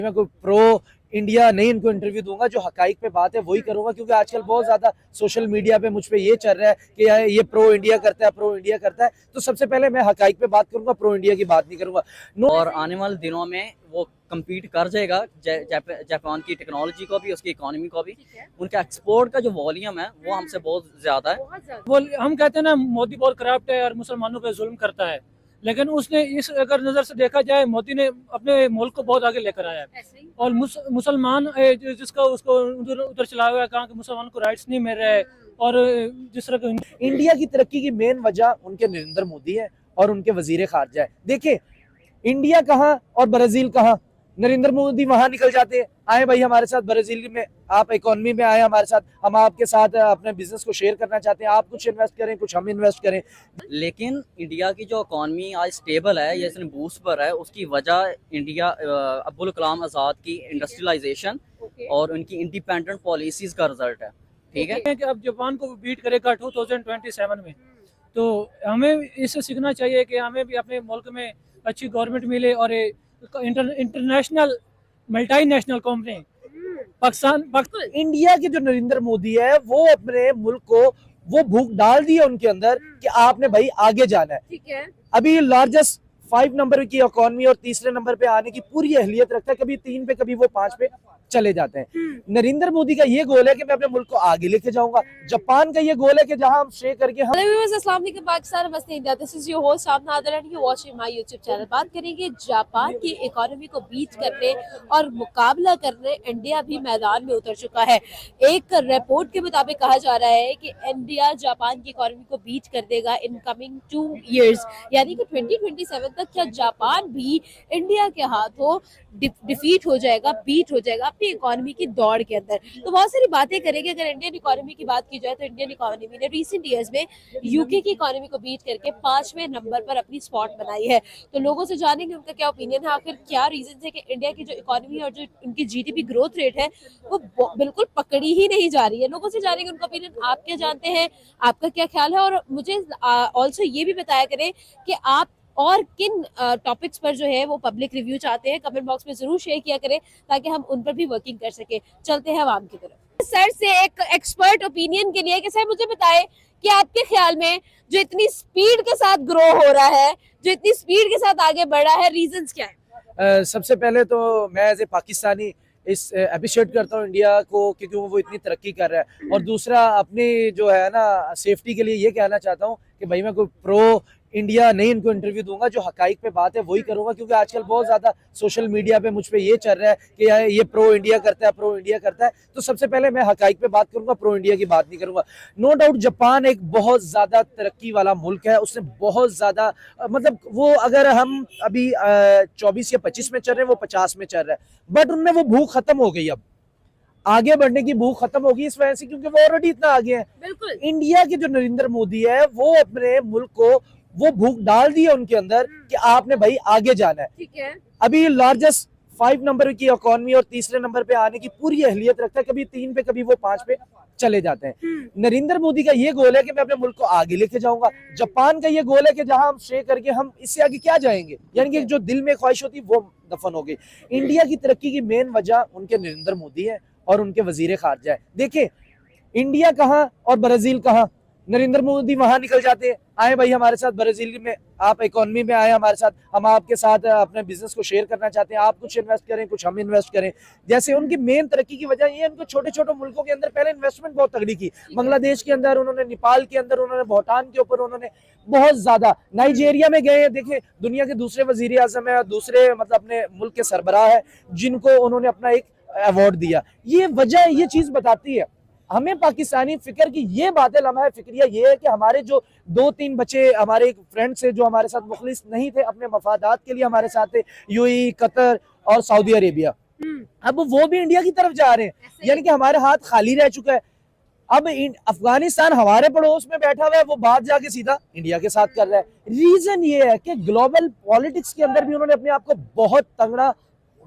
मैं कोई pro India नहीं इनको इंटरव्यू दूंगा, जो हकाइक पे बात है वही करूंगा, क्योंकि आजकल बहुत ज्यादा सोशल मीडिया पे मुझ पे ये चल रहा है कि यार ये प्रो इंडिया करता है, प्रो इंडिया करता है। तो सबसे पहले मैं हकाइक पे बात करूंगा, प्रो इंडिया की बात नहीं करूंगा। और आने वाले दिनों में वो कम्पीट कर जाएगा जापान की टेक्नोलॉजी को भी, उसकी इकोनॉमी को भी। उनका एक्सपोर्ट का जो वॉल्यूम है वो हमसे बहुत ज्यादा है। वो हम कहते हैं ना, मोदी बहुत करप्ट है और मुसलमानों पे जुल्म करता है, लेकिन उसने इस अगर नजर से देखा जाए, मोदी ने अपने मुल्क को बहुत आगे लेकर आया है। और मुसलमान जिसका उसको उधर चला हुआ है, कहा कि मुसलमान को राइट्स नहीं मिल रहे। और जिस तरह इंडिया की तरक्की की मेन वजह उनके नरेंद्र मोदी है और उनके वजीर खारजा है। देखिए, इंडिया कहाँ और ब्राजील कहाँ, नरेंद्र मोदी वहां निकल जाते हैं, आए भाई हमारे साथ ब्राजील में, आप इकोनॉमी में आए हमारे साथ, हम आपके साथ अपने बिजनेस को शेयर करना चाहते हैं, आप कुछ इन्वेस्ट करें, कुछ हम इन्वेस्ट करें। लेकिन इंडिया की जो इकॉनमी आज स्टेबल है या इसने बूस्ट पर है, उसकी वजह इंडिया अब्दुल कलाम आज़ाद की इंडस्ट्रियलाइजेशन और उनकी इंडिपेंडेंट पॉलिसीज का रिजल्ट है। ठीक है कि अब जापान को बीट करेगा 2027 में, तो हमें इससे सीखना चाहिए कि हमें भी अपने मुल्क में अच्छी गवर्नमेंट मिले और international multinational company Pakistan India के जो नरेंद्र मोदी है वो अपने मुल्क को वो भूख डाल दी है उनके अंदर कि आपने भाई आगे जाना है। ठीक है। अभी लार्जेस्ट 5 नंबर की इकोनॉमी और तीसरे नंबर पे आने की पूरी अहलियत रखता है, कभी 3 पे कभी वो 5 पे चले जाते हैं। नरेंद्र मोदी का ये गोल है कि मैं अपने मुल्क को आगे लेके जाऊंगा। जापान का ये गोल है कि जहां हम स्टे करके हम अस्सलाम वालेकुम पाकिस्तान, नमस्ते India, this is your host आप Nadar and you watching my YouTube channel. बात करेंगे जापान की इकोनॉमी को बीट करने और मुकाबला करने इंडिया भी मैदान में उतर चुका है। एक रिपोर्ट के मुताबिक कहा जा रहा है कि इंडिया जापान की इकोनॉमी को बीट कर देगा इन कमिंग 2 years, यानी कि 2027 तक क्या जापान भी इंडिया के हाथों डिफीट हो जाएगा, बीट हो जाएगा अपनी इकोनॉमी की दौड़ के अंदर। तो बहुत सारी बातें करेंगे। अगर इंडियन इकोनॉमी की बात की जाए तो इंडियन इकोनॉमी ने रिसेंट ईयर्स में यूके की इकोनॉमी को बीट करके 5वें नंबर पर अपनी स्पॉट बनाई है। तो लोगों से जानेंगे उनका क्या ओपिनियन है, आखिर क्या रीजन है कि इंडिया की जो इकोनॉमी और जो उनकी जीडीपी ग्रोथ रेट है वो बिल्कुल पकड़ी ही नहीं जा रही है। लोगों से जानेंगे उनका ओपिनियन, आप क्या जानते हैं, आपका क्या ख्याल है। और मुझे ऑल्सो ये भी बताया करें कि आप और किन टॉपिक्स पर जो है वो पब्लिक रिव्यू चाहते हैं, कमेंट बॉक्स में जरूर शेयर किया करें ताकि हम उन पर भी वर्किंग कर सके। चलते हैं आवाम की तरफ सर से एक एक्सपर्ट ओपिनियन के लिए कि सर मुझे बताएं कि आपके ख्याल में जो इतनी स्पीड के साथ ग्रो हो रहा है, जो इतनी स्पीड के साथ आगे बढ़ रहा है, रीजंस क्या है? सबसे पहले तो मैं एज ए पाकिस्तानी इस अप्रिशिएट करता हूँ इंडिया को, क्योंकि वो इतनी तरक्की कर रहा है। और दूसरा, अपनी जो है ना सेफ्टी के लिए ये कहना चाहता हूँ कि भाई मैं कोई प्रो इंडिया नहीं इनको इंटरव्यू दूंगा, जो हकाइक पे बात है वही करूंगा, क्योंकि आजकल बहुत ज्यादा सोशल मीडिया पे मुझ पे ये चल रहा है कि यार ये प्रो इंडिया करता है, प्रो इंडिया करता है। तो सबसे पहले मैं हकाइक पे बात करूंगा, प्रो इंडिया की बात नहीं करूंगा। नो डाउट जापान एक बहुत ज्यादा तरक्की वाला मुल्क है, उसने बहुत ज्यादा मतलब वो, अगर हम अभी 24 या 25 में चल रहे हैं, वो 50 में चल रहा है, बट उनमें वो भूख खत्म हो गई। अब आगे बढ़ने की भूख खत्म होगी इस वजह से, क्योंकि वो ऑलरेडी इतना आगे है। बिल्कुल। इंडिया के जो नरेंद्र मोदी है वो अपने मुल्क को वो भूख डाल दी है उनके अंदर कि आपने भाई आगे जाना है। ठीक है। अभी लार्जेस्ट 5 नंबर की इकोनॉमी और तीसरे नंबर पे आने की पूरी अहलियत रखता है, कभी 3 पे कभी वो 5 पे चले जाते हैं। नरेंद्र मोदी का ये गोल है कि मैं अपने मुल्क को आगे लेके जाऊंगा। जापान का ये गोल है कि जहां हम स्टे करके हम इससे आगे क्या जाएंगे, यानी कि जो दिल में ख्वाहिश होती वो दफन हो गई। इंडिया की तरक्की की मेन वजह उनके नरेंद्र मोदी है और उनके वजीर खारजा है। देखिए, इंडिया कहाँ और ब्राजील कहाँ, नरेंद्र मोदी वहां निकल जाते हैं, आए भाई हमारे साथ ब्राजील में, आप इकोनॉमी में आए हमारे साथ, हम आपके साथ अपने बिजनेस को शेयर करना चाहते हैं, आप कुछ इन्वेस्ट करें, कुछ हम इन्वेस्ट करें। जैसे उनकी मेन तरक्की की वजह ये है, उनको छोटे छोटे मुल्कों के अंदर पहले इन्वेस्टमेंट बहुत तगड़ी की। बांग्लादेश के अंदर उन्होंने, नेपाल के अंदर उन्होंने, भूटान के ऊपर उन्होंने बहुत ज्यादा, नाइजीरिया में गए हैं। देखिए, दुनिया के दूसरे वजीर आजम है, दूसरे मतलब अपने मुल्क के सरबराह है, जिनको उन्होंने अपना एक अवार्ड दिया। ये वजह, ये चीज बताती है हमें पाकिस्तानी फिक्र की। ये बात है, लम्हा फिक्रिया ये है कि हमारे जो 2-3 बच्चे हमारे एक फ्रेंड से जो हमारे साथ मुखलिस नहीं थे, अपने मफादात के लिए हमारे साथ थे, यूएई, कतर और सऊदी अरेबिया, अब वो भी इंडिया की तरफ जा रहे हैं, यानी कि हमारे हाथ खाली रह चुका है। अब अफगानिस्तान हमारे पड़ोस में बैठा हुआ है, वो बात जाके सीधा इंडिया के साथ कर रहा है। रीजन ये है कि ग्लोबल पॉलिटिक्स के अंदर भी उन्होंने अपने आप को बहुत तगड़ा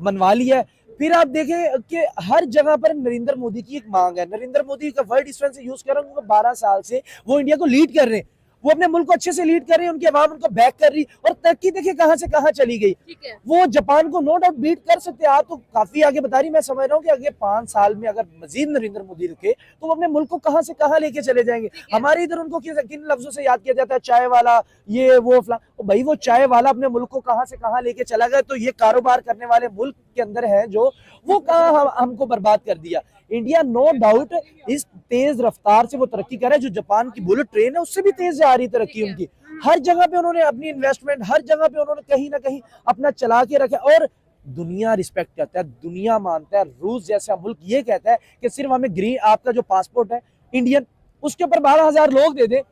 मनवा लिया है। फिर आप देखें कि हर जगह पर नरेंद्र मोदी की एक मांग है। नरेंद्र मोदी का वर्ड इस तरह से यूज कर रहा हूँ, 12 साल से वो इंडिया को लीड कर रहे हैं। वो अपने मुल्क को अच्छे से लीड कर रही है, उनकी आवाम उनको बैक कर रही, और तरक्की देखिए कहां से कहां चली गई। ठीक है। वो जापान को नो डाउट बीट कर सकते हैं। आप तो काफी आगे बता रही, मैं समझ रहा हूँ कि अगले 5 साल में अगर मजीद नरेंद्र मोदी रुके तो वो अपने मुल्क को कहां से कहां लेके चले जाएंगे। हमारे इधर उनको किन लफ्जों से याद किया जाता है, चाय वाला, ये वो फला, तो भाई वो चाय वाला अपने मुल्क को कहां से कहां लेके चला गया, तो ये कारोबार करने वाले मुल्क के अंदर है जो वो कहां हमको बर्बाद कर दिया। इंडिया नो डाउट इस तेज रफ्तार से वो तरक्की कर रहा है, जो जापान की बुलेट ट्रेन है उससे भी तेज जा रही तरक्की उनकी। हर जगह पे उन्होंने अपनी इन्वेस्टमेंट, हर जगह पे उन्होंने कहीं ना कहीं अपना चला के रखा, और दुनिया रिस्पेक्ट करता है, दुनिया मानता है। रूस जैसा मुल्क ये कहता है कि सिर्फ हमें ग्रीन, आपका जो पासपोर्ट है इंडियन, उसके ऊपर 12,000 लोग दे दे,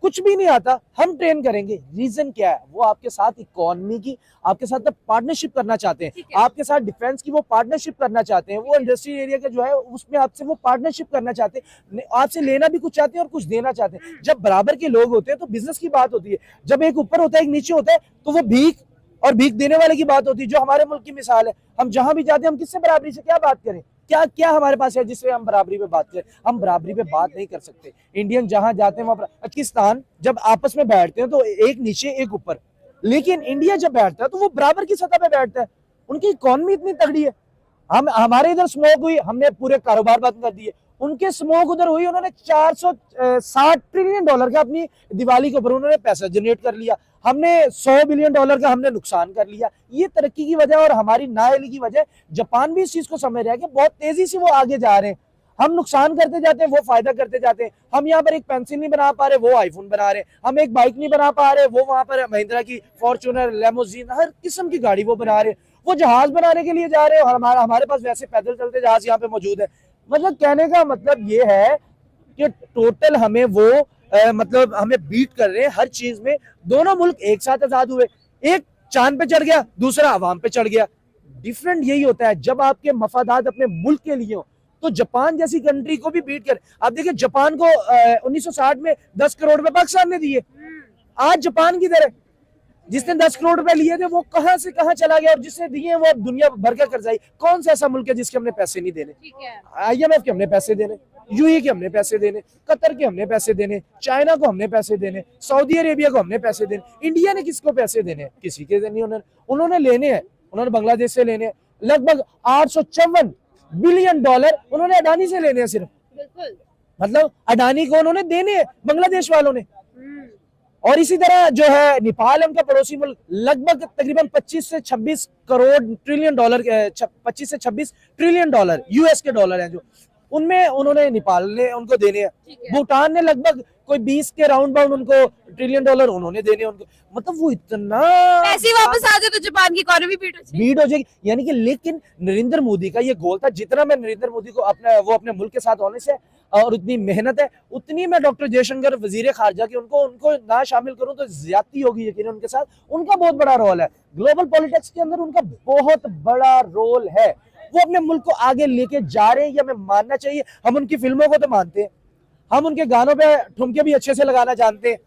कुछ भी नहीं आता, हम ट्रेन करेंगे। रीजन क्या है? वो आपके साथ इकोनॉमी की, आपके साथ पार्टनरशिप करना चाहते हैं, आपके साथ डिफेंस की वो पार्टनरशिप करना चाहते हैं, वो इंडस्ट्रियल एरिया का जो है उसमें आपसे वो पार्टनरशिप करना चाहते हैं, आपसे लेना भी कुछ चाहते हैं और कुछ देना चाहते हैं। जब बराबर के लोग होते हैं तो बिजनेस की बात होती है, जब एक ऊपर होता है एक नीचे होता है तो वो भीख और भीख देने वाले की बात होती है, जो हमारे मुल्क की मिसाल है। हम जहां भी जाते हैं हम किससे बराबरी से क्या बात करें, क्या क्या हमारे पास है जिससे हम बराबरी पे बात करें? हम बराबरी पे बात नहीं कर सकते। इंडियन जहां जाते हैं वहां, पाकिस्तान जब आपस में बैठते हैं तो एक नीचे एक ऊपर, लेकिन इंडिया जब बैठता है तो वो बराबर की सतह पे बैठता है। उनकी इकोनॉमी इतनी तगड़ी है, हमारे इधर स्मोक हुई, हमने पूरे कारोबार बंद कर दिए। उनके स्मोक उधर हुई, उन्होंने 460 ट्रिलियन डॉलर का अपनी दिवाली के ऊपर उन्होंने पैसा जनरेट कर लिया। हमने 100 बिलियन डॉलर का हमने नुकसान कर लिया। ये तरक्की की वजह और हमारी नाअहली की वजह। जापान भी इस चीज को समझ रहा है कि बहुत तेजी से वो आगे जा रहे हैं, हम नुकसान करते जाते हैं, वो फायदा करते जाते हैं। हम यहाँ पर एक पेंसिल नहीं बना पा रहे, वो आईफोन बना रहे हैं। हम एक बाइक नहीं बना पा रहे, वो वहां पर महिंद्रा की फॉर्च्यूनर, लेमोजीन, हर किस्म की गाड़ी वो बना रहे हैं। वो जहाज बनाने के लिए जा रहे हैं और हमारे पास वैसे पैदल चलते जहाज यहाँ पे मौजूद है। मतलब कहने का मतलब ये है कि टोटल हमें वो मतलब हमें बीट कर रहे हैं हर चीज में। दोनों मुल्क एक साथ आजाद हुए, एक चांद पे चढ़ गया, दूसरा अवाम पे चढ़ गया। डिफरेंट यही होता है, जब आपके मफादात अपने मुल्क के लिए हो तो जापान जैसी कंट्री को भी बीट कर। आप देखिए जापान को 1960 में 10 करोड़ रुपए पाकिस्तान ने दिए, आज जापान की तरह जिसने 10 करोड़ रुपए लिए थे वो कहां से कहां चला गया, और जिसने दिए वो अब दुनिया भर का कर्जाई। कौन सा ऐसा मुल्क है जिसके हमने पैसे नहीं देने? IMF के हमने पैसे देने, UAE के हमने पैसे देने, कतर के हमने पैसे देने, चाइना को हमने पैसे देने, सऊदी अरेबिया को हमने पैसे देने। इंडिया ने किसको पैसे देने? किसी के नहीं। उन्होंने लेने हैं, उन्होंने बांग्लादेश से लेने हैं लगभग 854 बिलियन डॉलर उन्होंने अडानी से लेने हैं सिर्फ। मतलब अडानी को उन्होंने देने हैं बांग्लादेश वालों ने। और इसी तरह जो है नेपाल है उनका पड़ोसी मुल्क, लगभग तकरीबन 25 से 26 करोड़ ट्रिलियन डॉलर, 25 से 26 ट्रिलियन डॉलर US के डॉलर हैं जो, उनमें उन्होंने नेपाल ने उनको देने हैं। भूटान ने लगभग कोई 20 के राउंड बाउंड उनको ट्रिलियन डॉलर उन्होंने देने उनको। मतलब वो इतना पैसे वापस आ जाए तो जापान की इकोनॉमी बीट हो जाएगी यानी कि। लेकिन नरेंद्र मोदी का ये गोल था, जितना मैं नरेंद्र मोदी को अपने मुल्क के साथ होने से और उतनी मेहनत है, उतनी मैं डॉक्टर जयशंकर वजीर खारजा की उनको ना शामिल करूं तो ज्यादती होगी यकीन उनके साथ। उनका बहुत बड़ा रोल है ग्लोबल पॉलिटिक्स के अंदर, उनका बहुत बड़ा रोल है। वो अपने मुल्क को आगे लेके जा रहे हैं, ये हमें मानना चाहिए। हम उनकी फिल्मों को तो मानते हैं, हम उनके गानों पे ठुमके भी अच्छे से लगाना जानते हैं,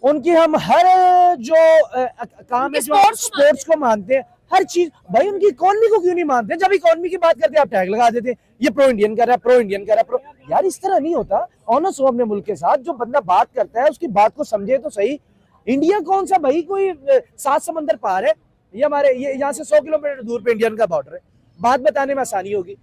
उनकी हम हर जो काम है जो स्पोर्ट्स को मानते हैं, हर चीज। भाई उनकी इकोनॉमी को क्यों नहीं मानते? जब इकोनॉमी की बात करते हैं आप टैग लगा देते हैं, ये प्रो इंडियन कर रहा है, प्रो इंडियन कर रहा है, यार इस तरह नहीं होता। ऑनेस्ट हो अपने मुल्क के साथ। जो बंदा बात करता है उसकी बात को समझे तो सही। इंडिया कौन सा भाई कोई 7 समंदर पार है? ये हमारे यहाँ से 100 किलोमीटर दूर पे इंडियन का बॉर्डर है। बात बताने में आसानी होगी।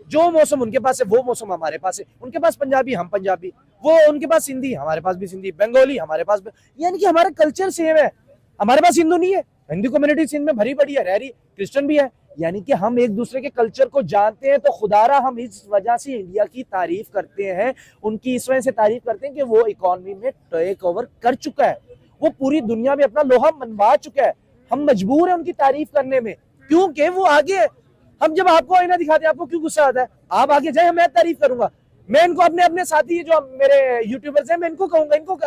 जो मौसम उनके पास है वो मौसम हमारे पास है। उनके पास पंजाबी, हम पंजाबी, वो उनके पास सिंधी, हमारे पास भी सिंधी, बंगाली हमारे पास, यानी कि हमारा कल्चर सेम है। हमारे पास हिंदू नहीं है, हिंदू कम्युनिटी सिंध में भरी पड़ी है, रह रही, क्रिश्चियन भी है, यानी कि हम एक दूसरे के कल्चर को जानते हैं। तो खुदारा हम इस वजह से इंडिया की तारीफ करते हैं, उनकी इस वजह से तारीफ करते हैं कि वो इकोनॉमी में टेक ओवर कर चुका है, वो पूरी दुनिया में अपना लोहा मनवा चुका है। हम मजबूर हैं उनकी तारीफ करने में, क्योंकि वो आगे। हम जब आपको आईना दिखाते हैं आपको क्यों गुस्सा आता है? आप आगे जाए, मैं तारीफ करूंगा। मैं इनको अपने साथी जो मेरे यूट्यूबर्स हैं, मैं इनको कहूंगा, इनको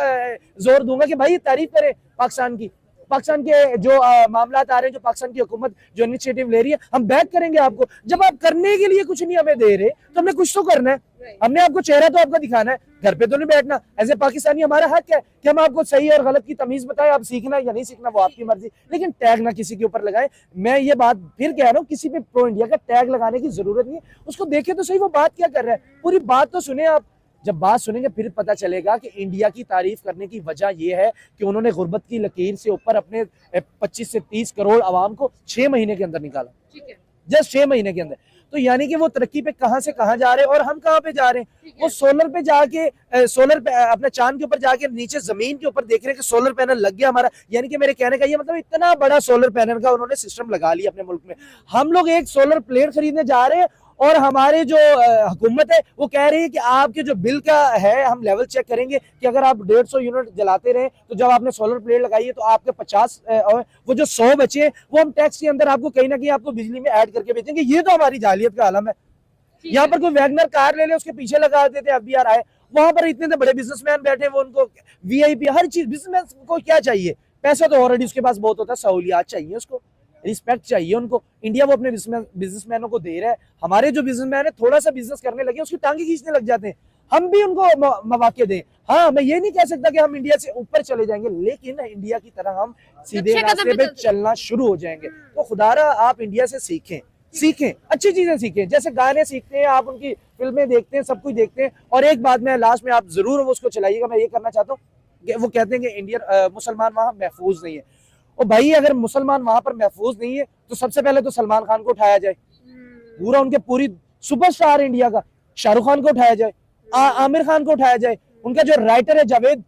जोर दूंगा कि भाई तारीफ करें पाकिस्तान की। पाकिस्तान के जो मामला आ रहे हैं, जो पाकिस्तान की हुकूमत जो इनिशिएटिव ले रही है, हम बैक करेंगे आपको। जब आप करने के लिए कुछ नहीं हमें दे रहे तो हमने कुछ तो करना है। हमने आपको चेहरा तो आपका दिखाना है, घर पे तो नहीं बैठना। एज ए पाकिस्तानी हमारा हक है कि हम आपको सही और गलत की तमीज बताएं। आप सीखना या नहीं सीखना वो आपकी मर्जी, लेकिन टैग ना किसी के ऊपर लगाए। मैं ये बात फिर कह रहा हूँ, किसी पे प्रो इंडिया का टैग लगाने की जरूरत नहीं है। उसको देखे तो सही वो बात क्या कर रहा है, पूरी बात तो सुने आप। जब बात सुनेंगे फिर पता चलेगा कि इंडिया की तारीफ करने की वजह यह है कि उन्होंने गुर्बत की लकीर से ऊपर अपने 25 से 30 करोड़ आवाम को 6 महीने के अंदर निकाला, ठीक है, जस्ट 6 महीने के अंदर। तो यानी कि वो तरक्की पे कहां से कहां जा रहे हैं और हम कहां पे जा रहे हैं। वो सोलर पे जाके सोलर पे अपने चांद के ऊपर जाके नीचे जमीन के ऊपर देख रहे हैं कि सोलर पैनल लग गया हमारा। यानी कि मेरे कहने का ये मतलब इतना बड़ा सोलर पैनल का उन्होंने सिस्टम लगा लिया अपने मुल्क में। हम लोग एक सोलर प्लेट खरीदने जा रहे हैं और हमारे जो हुकूमत है वो कह रही है कि आपके जो बिल का है हम लेवल चेक करेंगे कि अगर आप 150 यूनिट जलाते रहे तो जब आपने सोलर प्लेट लगाई है तो आपके 50 वो जो 100 बचे वो हम टैक्स के अंदर आपको कहीं ना कहीं आपको बिजली में ऐड करके बेचेंगे। ये तो हमारी जालियत का आलम है। यहाँ पर कोई वैगनर कार ले ले उसके पीछे लगा देते FBR आए, वहां पर इतने बड़े बिजनेसमैन बैठे, वो उनको VIP हर चीज, बिजनेसमैन को क्या चाहिए, पैसा तो ऑलरेडी उसके पास बहुत होता है, सहूलियात चाहिए उसको, रिस्पेक्ट चाहिए उनको। इंडिया वो अपने बिजनेसमैनों को दे रहा है। हमारे जो बिजनेसमैन है थोड़ा सा बिजनेस करने लगे उसकी टांगे खींचने लग जाते हैं, हम भी उनको मौके दें। हाँ, मैं ये नहीं कह सकता कि हम इंडिया से ऊपर चले जाएंगे, लेकिन इंडिया की तरह हम सीधे रास्ते पे चलना शुरू हो जाएंगे। तो खुदारा आप इंडिया से सीखें, अच्छी चीजें सीखें, जैसे गाने सीखते हैं आप, उनकी फिल्में देखते हैं, सब कुछ देखते हैं। और एक बात मैं लास्ट में आप जरूर उसको चलाइएगा, मैं ये करना चाहता हूँ, वो कहते हैं कि इंडियन मुसलमान वहां महफूज नहीं है। और भाई अगर मुसलमान वहां पर महफूज नहीं है तो सबसे पहले तो सलमान खान को उठाया जाए, पूरा उनके पूरी सुपरस्टार इंडिया का, शाहरुख खान को उठाया जाए, आमिर खान को उठाया जाए, उनका जो राइटर है जावेद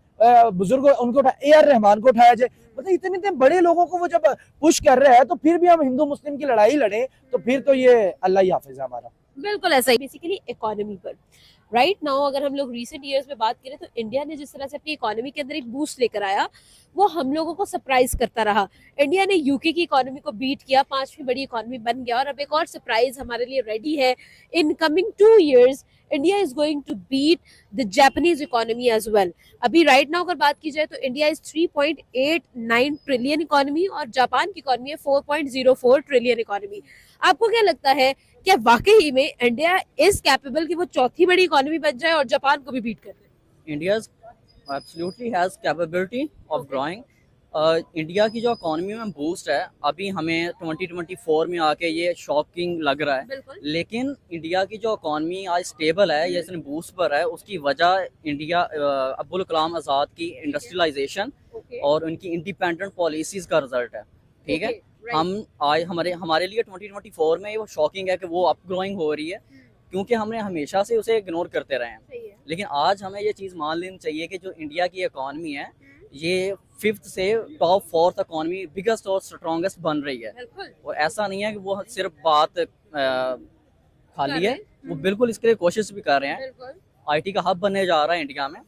बुजुर्ग उनको AR रहमान को उठाया जाए। मतलब इतने बड़े लोगों को वो जब पुश कर रहे हैं तो फिर भी हम हिंदू मुस्लिम की लड़ाई लड़े तो फिर तो ये अल्लाह ही हाफिज है हमारा। बिल्कुल ऐसा ही। बेसिकली इकोनॉमी पर राइट नाउ अगर हम लोग रिसेंट ईयर्स में बात करें तो इंडिया ने जिस तरह से अपनी इकोनॉमी के अंदर एक बूस्ट लेकर आया वो हम लोगों को सरप्राइज करता रहा। इंडिया ने यूके की इकोनॉमी को बीट किया, 5वीं बड़ी इकोनॉमी बन गया, और अब एक और सरप्राइज हमारे लिए रेडी है। In coming 2 years India is going to beat the Japanese economy as well. अभी राइट नाउ अगर बात की जाए तो इंडिया इज 3.89 ट्रिलियन इकोनॉमी और जापान की इकोनॉमी है 4.04 ट्रिलियन इकोनॉमी। आपको क्या लगता है, क्या वाकई में इंडिया इज कैपेबल कि वो चौथी बड़ी इकोनॉमी बन जाए और जापान को भी बीट कर दे? India absolutely has capability of growing. India की जो इकॉनमी में बूस्ट है अभी हमें 2024 में आके ये शॉकिंग लग रहा है, लेकिन इंडिया की जो इकॉनमी आज स्टेबल है, ये इसने बूस्ट पर है, उसकी वजह इंडिया अब्दुल कलाम आज़ाद की इंडस्ट्रियलाइजेशन और उनकी इंडिपेंडेंट पॉलिसीज़ का रिजल्ट है। ठीक है, हम आज हमारे लिए 2024 में वो शॉकिंग है कि वो अप ग्रोइंग हो रही है, क्योंकि हमने हमेशा से उसे इग्नोर करते रहे हैं। लेकिन आज हमें ये चीज़ मान लेनी चाहिए कि जो इंडिया की इकॉनमी है ये 5th से टॉप 4th इकॉनमी बिगेस्ट और स्ट्रॉन्गेस्ट बन रही है। और ऐसा नहीं है कि वो सिर्फ बात खाली है, वो बिल्कुल इसके लिए कोशिश भी कर रहे हैं। IT का हब बनने जा रहा है इंडिया में।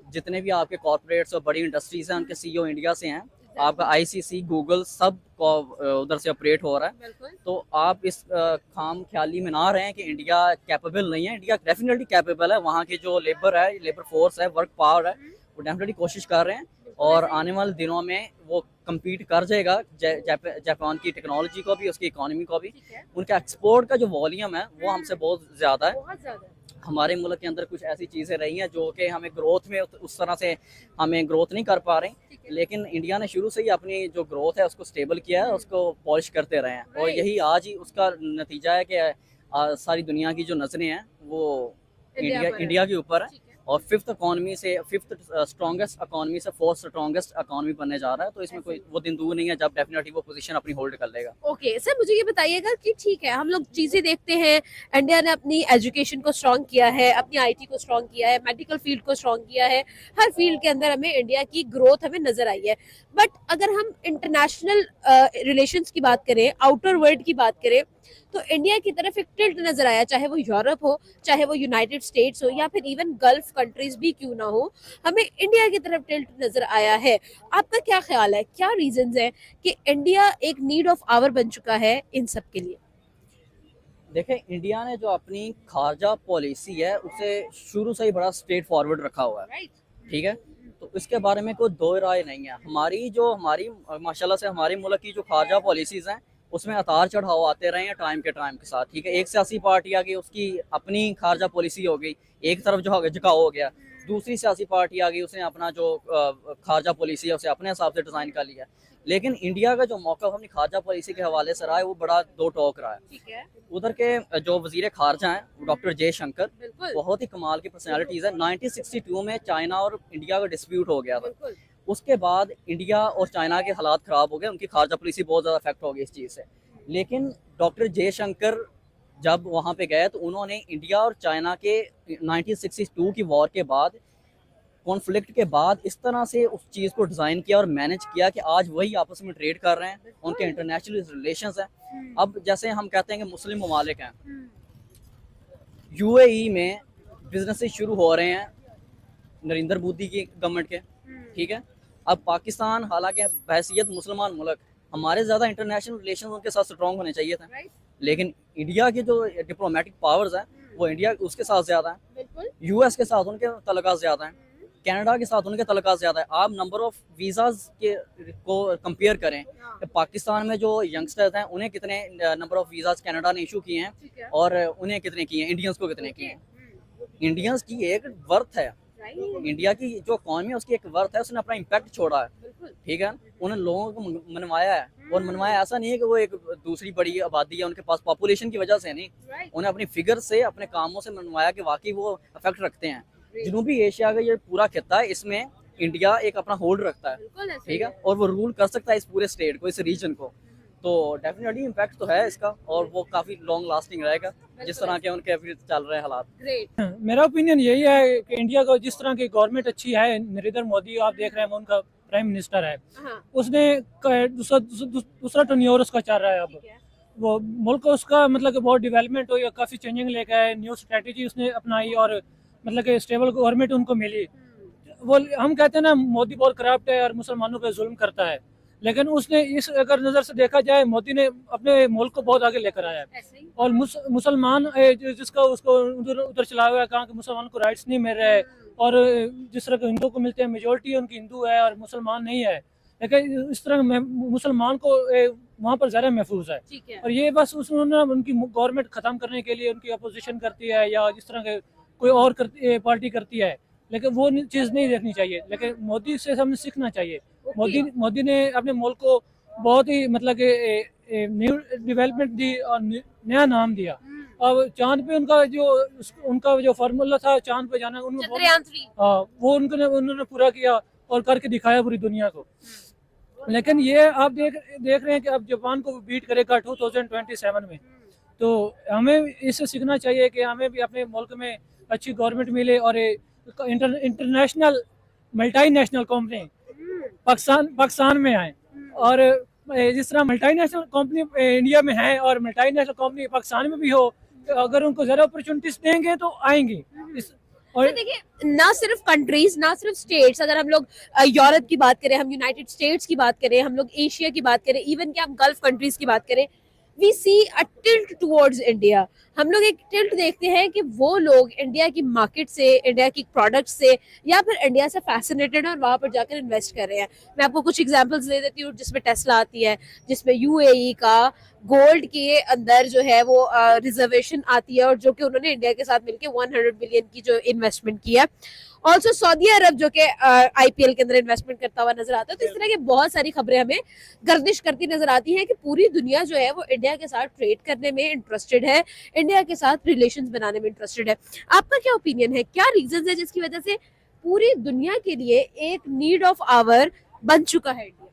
जितने भी आपके कॉर्पोरेट्स और बड़ी इंडस्ट्रीज हैं उनके CEO इंडिया से हैं। आपका ICC गूगल सब उधर से ऑपरेट हो रहा है। तो आप इस खाम ख्याली में ना रहें कि इंडिया कैपेबल नहीं है। इंडिया डेफिनेटली कैपेबल है। वहाँ की जो लेबर फोर्स है, वर्क पावर है, वो डेफिनेटली कोशिश कर रहे हैं और आने वाले दिनों में वो कम्पीट कर जाएगा जापान की टेक्नोलॉजी को भी, उसकी इकोनॉमी को भी। उनका एक्सपोर्ट का जो वॉल्यूम है वो हमसे बहुत ज़्यादा है। हमारे मुल्क के अंदर कुछ ऐसी चीज़ें रही हैं जो कि हमें ग्रोथ में उस तरह से हमें ग्रोथ नहीं कर पा रही, लेकिन इंडिया ने शुरू से ही अपनी जो ग्रोथ है उसको स्टेबल किया है, उसको पॉलिश करते रहे हैं। और यही आज ही उसका नतीजा है कि सारी दुनिया की जो नज़रें हैं वो इंडिया के ऊपर है और 5th इकॉनमी से 5th स्ट्रॉन्गेस्ट इकॉनमी से 4th स्ट्रॉन्गेस्ट इकॉनमी बनने जा रहा है। तो इसमें कोई वो दिन दूर नहीं है जब डेफिनेटली वो पोजीशन अपनी होल्ड कर लेगा। ओके सर, मुझे ये बताइएगा कि ठीक है हम लोग चीजें देखते हैं, इंडिया ने अपनी एजुकेशन को स्ट्रॉन्ग किया है, अपनी IT को स्ट्रॉन्ग किया है, मेडिकल फील्ड को स्ट्रॉन्ग किया है, हर फील्ड के अंदर हमें इंडिया की ग्रोथ हमें नजर आई है। बट अगर हम इंटरनेशनल रिलेशंस की बात करें, आउटर वर्ल्ड की बात करें, तो इंडिया की तरफ एक टिल्ट नजर आया, चाहे वो यूरोप हो, चाहे वो यूनाइटेड स्टेट्स हो, या फिर इवन गल्फ कंट्रीज भी क्यों ना हो, हमें इंडिया की तरफ टिल्ट नजर आया है। आपका क्या ख्याल है, क्या रीजंस है कि इंडिया एक नीड ऑफ आवर बन चुका है इन सब के लिए? देखें, इंडिया ने जो अपनी खारजा पॉलिसी है उसे शुरू से ही बड़ा स्ट्रेट फॉरवर्ड रखा हुआ है। ठीक है, तो इसके बारे में कोई दो राय नहीं है। हमारी माशाल्लाह से हमारे मुल्क की जो खारजा पॉलिसीज़ हैं उसमें उतार चढ़ाव आते रहे हैं टाइम के साथ। ठीक है, एक सियासी पार्टी आ गई, उसकी अपनी खारजा पॉलिसी हो गई, एक तरफ जो झुकाव हो गया, दूसरी सियासी पार्टी आ गई, उसने अपना जो खारजा पॉलिसी है उसे अपने हिसाब से डिज़ाइन कर लिया। लेकिन इंडिया का जो मौक़िफ़ अपनी खारजा पॉलिसी के हवाले से रहा है वो बड़ा दो टोक रहा है। ठीक है, उधर के जो वजीर खारजा हैं डॉक्टर जयशंकर, बिल्कुल बहुत ही कमाल की पर्सनैलिटीज़ है। 1962 में चाइना और इंडिया का डिस्प्यूट हो गया था। बिल्कुल उसके बाद इंडिया और चाइना के हालात ख़राब हो गए, उनकी खारजा पॉलिसी बहुत ज़्यादा अफेक्ट हो गई इस चीज़ से। लेकिन डॉक्टर जयशंकर जब वहाँ पे गए तो उन्होंने इंडिया और चाइना के 1962 की वॉर के बाद, कॉन्फ्लिक्ट के बाद इस तरह से उस चीज़ को डिज़ाइन किया और मैनेज किया कि आज वही आपस में ट्रेड कर रहे हैं, उनके इंटरनेशनल रिलेशंस हैं। अब जैसे हम कहते हैं कि मुस्लिम ममालिक हैं, यूएई में बिजनेसेस शुरू हो रहे हैं नरेंद्र मोदी की गवर्नमेंट के, ठीक है। अब पाकिस्तान हालांकि बहैसियत मुसलमान मुल्क, हमारे ज़्यादा इंटरनेशनल रिलेशन उनके साथ स्ट्रॉन्ग होने चाहिए थे, राइट, लेकिन इंडिया के जो डिप्लोमेटिक पावर्स हैं वो इंडिया उसके साथ ज़्यादा हैं, बिल्कुल यूएस के साथ उनके तल्लुकात ज़्यादा हैं, कनाडा के साथ उनके तल्लुकात ज़्यादा है। आप नंबर ऑफ वीज़ाज़ के को कंपेयर करें कि पाकिस्तान में जो यंगस्टर्स हैं उन्हें कितने नंबर ऑफ वीज़ाज़ कनाडा ने इशू किए हैं ठीक है, और उन्हें कितने किए हैं, इंडियंस को कितने किए हैं। इंडियंस की एक वर्थ है, राइट, इंडिया की जो इकॉनमी है उसकी एक वर्थ है, उसने अपना इम्पैक्ट छोड़ा है, बिल्कुल ठीक है। उन्हें लोगों को मनवाया है, और मनवाया ऐसा नहीं है कि वो एक दूसरी बड़ी आबादी है उनके पास पॉपुलेशन की वजह से नहीं, राइट, उन्हें अपनी फिगर से अपने कामों से मनवाया कि वाकई वो अफेक्ट रखते हैं। जनूबी एशिया का ये पूरा खिता है, इसमें इंडिया एक अपना होल्ड रखता है, बिल्कुल ऐसे ठीक ही है, और वो रूल कर सकता है इस पूरे स्टेट को, इस रीजन को। तो डेफिनेटली इम्पैक्ट तो है इसका, और वो काफ़ी लॉन्ग लास्टिंग रहेगा जिस तरह के उनके अभी चल रहे हैं हालात। ग्रेट, मेरा ओपिनियन यही है कि इंडिया का जिस तरह की गवर्नमेंट अच्छी है, नरेंद्र मोदी आप देख रहे हैं उनका प्राइम मिनिस्टर है, हाँ, उसने दूसरा टर्न्योर उसका चल रहा है। अब ठीक है, वो मुल्क उसका मतलब कि बहुत डेवलपमेंट हुई, काफ़ी चेंजिंग लेके आए, न्यू स्ट्रेटजी उसने अपनाई और मतलब कि स्टेबल गवर्नमेंट उनको मिली। वो हम कहते हैं ना मोदी बहुत करप्ट है और मुसलमानों पे जुल्म करता है, लेकिन उसने इस अगर नज़र से देखा जाए मोदी ने अपने मुल्क को बहुत आगे लेकर आया है। ऐसे ही, और मुसलमान जिसका उसको उधर उधर चला हुआ है, कहा कि मुसलमान को राइट्स नहीं मिल रहे, और जिस तरह के हिंदू को मिलते हैं, मेजोरिटी उनकी हिंदू है और मुसलमान नहीं है, लेकिन इस तरह मुसलमान को वहाँ पर ज़्यादा महफूज है। ठीक है, और ये बस उन्होंने उनकी गवर्नमेंट ख़त्म करने के लिए उनकी अपोजिशन करती है या जिस तरह के कोई और पार्टी करती है, लेकिन वो चीज़ नहीं देखनी चाहिए। लेकिन मोदी से हमें सीखना चाहिए। मोदी ने अपने मुल्क को बहुत ही मतलब कि न्यू डेवलपमेंट दी और नया नाम दिया। अब चांद पे उनका जो फार्मूला था चांद पे जाना, उनको चंद्रयान 3 हाँ, वो उन्होंने पूरा किया और करके दिखाया पूरी दुनिया को। लेकिन ये आप देख रहे हैं कि अब जापान को बीट करेगा 2027 में। तो हमें इससे सीखना चाहिए कि हमें भी अपने मुल्क में अच्छी गवर्नमेंट मिले और इंटरनेशनल मल्टीनेशनल कंपनी पाकिस्तान में आए, और जिस तरह मल्टीनेशनल कंपनी इंडिया में है और मल्टीनेशनल कंपनी पाकिस्तान में भी हो, तो अगर उनको ज़्यादा अपॉर्चुनिटीज देंगे तो आएंगी। तो देखिए, ना सिर्फ कंट्रीज, ना सिर्फ स्टेट्स, अगर हम लोग यूरोप की बात करें, हम यूनाइटेड स्टेट्स की बात करें, हम लोग एशिया की बात करें, इवन कि हम गल्फ कंट्रीज की बात करें, we see a tilt towards India. हम लोग एक टिल्ट देखते हैं कि वो लोग इंडिया की मार्केट से, इंडिया की प्रोडक्ट से, या फिर इंडिया से फैसिनेटेड है और वहां पर जाकर इन्वेस्ट कर रहे हैं। मैं आपको कुछ एग्जांपल्स दे देती हूँ, जिसमें टेस्ला आती है, जिसमें यूएई का गोल्ड के अंदर जो है वो रिजर्वेशन आती है, और जो कि उन्होंने इंडिया के साथ मिलकर 100 बिलियन की जो इन्वेस्टमेंट की है। ऑल्सो सऊदी अरब जो कि आईपीएल के अंदर इन्वेस्टमेंट करता हुआ नजर आता है। तो इस तरह की बहुत सारी खबरें हमें गर्दिश करती नजर आती हैं कि पूरी दुनिया जो है वो इंडिया के साथ ट्रेड करने में इंटरेस्टेड है, इंडिया के साथ रिलेशंस बनाने में इंटरेस्टेड है। आपका क्या ओपिनियन है, क्या रीजंस है जिसकी वजह से पूरी दुनिया के लिए एक नीड ऑफ आवर बन चुका है इंडिया?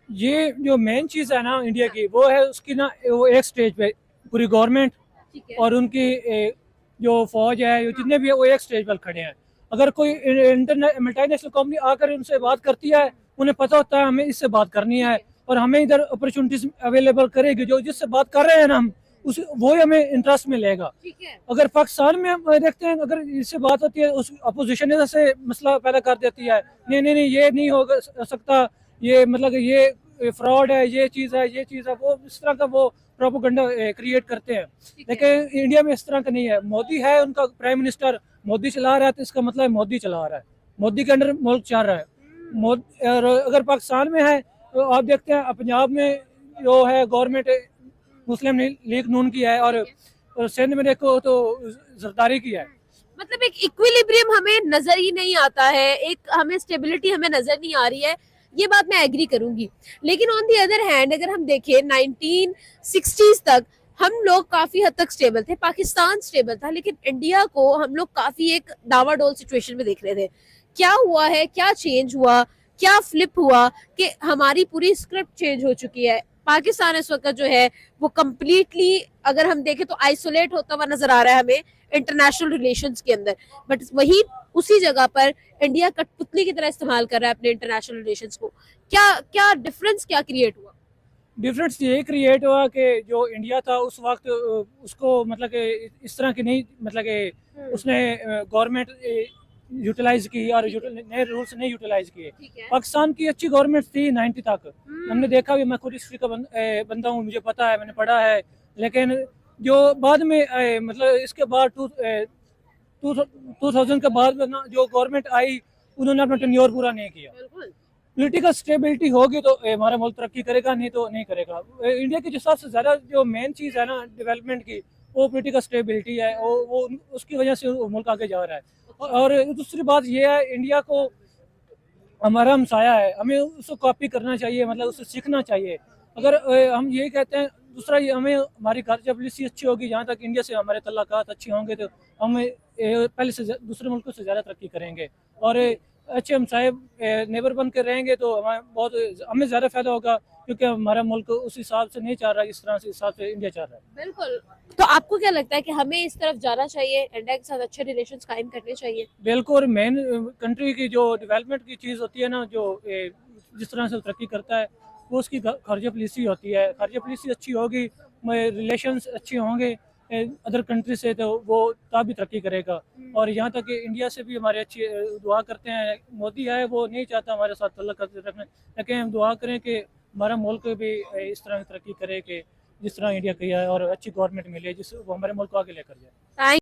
ये जो मेन चीज़ है ना इंडिया की, वो है उसकी ना वो एक स्टेज पे पूरी गवर्नमेंट ठीक है, और उनकी जो फौज है, जो जितने भी है, वो एक स्टेज पर खड़े हैं। अगर कोई मल्टीनेशनल कंपनी आकर उनसे बात करती है, उन्हें पता होता है हमें इससे बात करनी है और हमें इधर अपॉर्चुनिटीज अवेलेबल करेगी, जो जिससे बात कर रहे हैं ना हम उस वो ही हमें इंटरेस्ट में लेगा। ठीक है, अगर पाकिस्तान में हम देखते हैं, अगर इससे बात होती है, उस अपोजिशन इधर से मसला पैदा कर देती है, नहीं ये नहीं हो सकता, ये मतलब कि ये फ्रॉड है, ये चीज़ है, ये चीज़ है, वो इस तरह का वो प्रोपोगंडा क्रिएट करते हैं। लेकिन इंडिया में इस तरह का नहीं है। मोदी है उनका प्राइम मिनिस्टर, मोदी चला रहा है तो इसका मतलब मोदी चला रहा है, मोदी के अंडर मुल्क चल रहा है। और अगर पाकिस्तान में है तो आप देखते हैं पंजाब में जो है गवर्नमेंट मुस्लिम लीग नून की है, और सिंध में देखो तो जरदारी की है। मतलब एक इक्विलिब्रियम हमें नजर ही नहीं आता है, एक हमें स्टेबिलिटी हमें नजर नहीं आ रही है, ये बात मैं एग्री करूंगी। लेकिन ऑन दी अदर हैंड अगर हम देखें 1960s तक हम लोग काफी हद तक स्टेबल थे, पाकिस्तान स्टेबल था, लेकिन इंडिया को हम लोग काफी एक डावाडोल सिचुएशन में देख रहे थे। क्या हुआ है, क्या चेंज हुआ, क्या फ्लिप हुआ कि हमारी पूरी स्क्रिप्ट चेंज हो चुकी है? पाकिस्तान इस वक्त जो है वो कंप्लीटली अगर हम देखें तो आइसोलेट होता हुआ नजर आ रहा है हमें इंटरनेशनल रिलेशंस के अंदर, बट वही उसी जगह पर इंडिया कठपुतली की तरह इस्तेमाल कर रहा है अपने इंटरनेशनल रिलेशंस को। क्या क्या डिफरेंस क्या क्रिएट हुआ? डिफरेंस ये क्रिएट हुआ कि जो इंडिया था उस वक्त उसको मतलब कि इस तरह की नहीं, मतलब कि उसने गवर्नमेंट यूटिलाइज की और नए रूल्स नहीं यूटिलाइज किए। ठीक है। पाकिस्तान की अच्छी गवर्नमेंट थी 90 तक, हमने देखा भी, मैं खुद हिस्ट्री का बंदा हूँ, मुझे पता है, मैंने पढ़ा है। लेकिन जो बाद में मतलब इसके बाद 2000 के बाद में ना जो गवर्नमेंट आई उन्होंने अपना टेन्योर पूरा नहीं किया। बिल्कुल। पॉलिटिकल स्टेबिलिटी होगी तो हमारा मुल्क तरक्की करेगा, नहीं तो नहीं करेगा। इंडिया की जो सबसे ज़्यादा जो मेन चीज़ है ना डेवलपमेंट की, वो पॉलिटिकल स्टेबिलिटी है, वो उसकी वजह से वो मुल्क आगे जा रहा है। और दूसरी बात ये है, इंडिया को हमारा हमसाया है, हमें उसको कॉपी करना चाहिए, मतलब उससे सीखना चाहिए। अगर हम यही कहते हैं, दूसरा ये हमें हमारी कार्यशैली पॉलिसी अच्छी होगी, जहाँ तक इंडिया से हमारे तल्लुकात अच्छे होंगे तो हम पहले से दूसरे मुल्कों से ज़्यादा तरक्की करेंगे। और अच्छे हमसाए नेबर बन के रहेंगे तो हमें ज़्यादा फायदा होगा, क्योंकि हमारा मुल्क उस हिसाब से नहीं चाह रहा इस तरह से हिसाब से इंडिया चाह रहा है। बिल्कुल। तो आपको क्या लगता है कि हमें इस तरफ जाना चाहिए, इंडिया के साथ अच्छे रिलेशंस कायम करने चाहिए? बिल्कुल, मेन कंट्री की जो डेवलपमेंट की चीज़ होती है ना, जो जिस तरह से तरक्की करता है वो उसकी खारजा पॉलिसी होती है। खारजा पॉलिसी अच्छी होगी, रिलेशंस अच्छे होंगे अदर कंट्री से, तो वो तभी तरक्की करेगा। और यहाँ तक कि इंडिया से भी हमारे अच्छी दुआ करते हैं। मोदी है वो नहीं चाहता हमारे साथ तल्लुक रखने, लेकिन हम दुआ करें कि हमारा मुल्क भी इस तरह की तरक्की करे कि जिस तरह इंडिया किया है, और अच्छी गवर्नमेंट मिले जिस वो हमारे मुल्क को आगे लेकर जाए।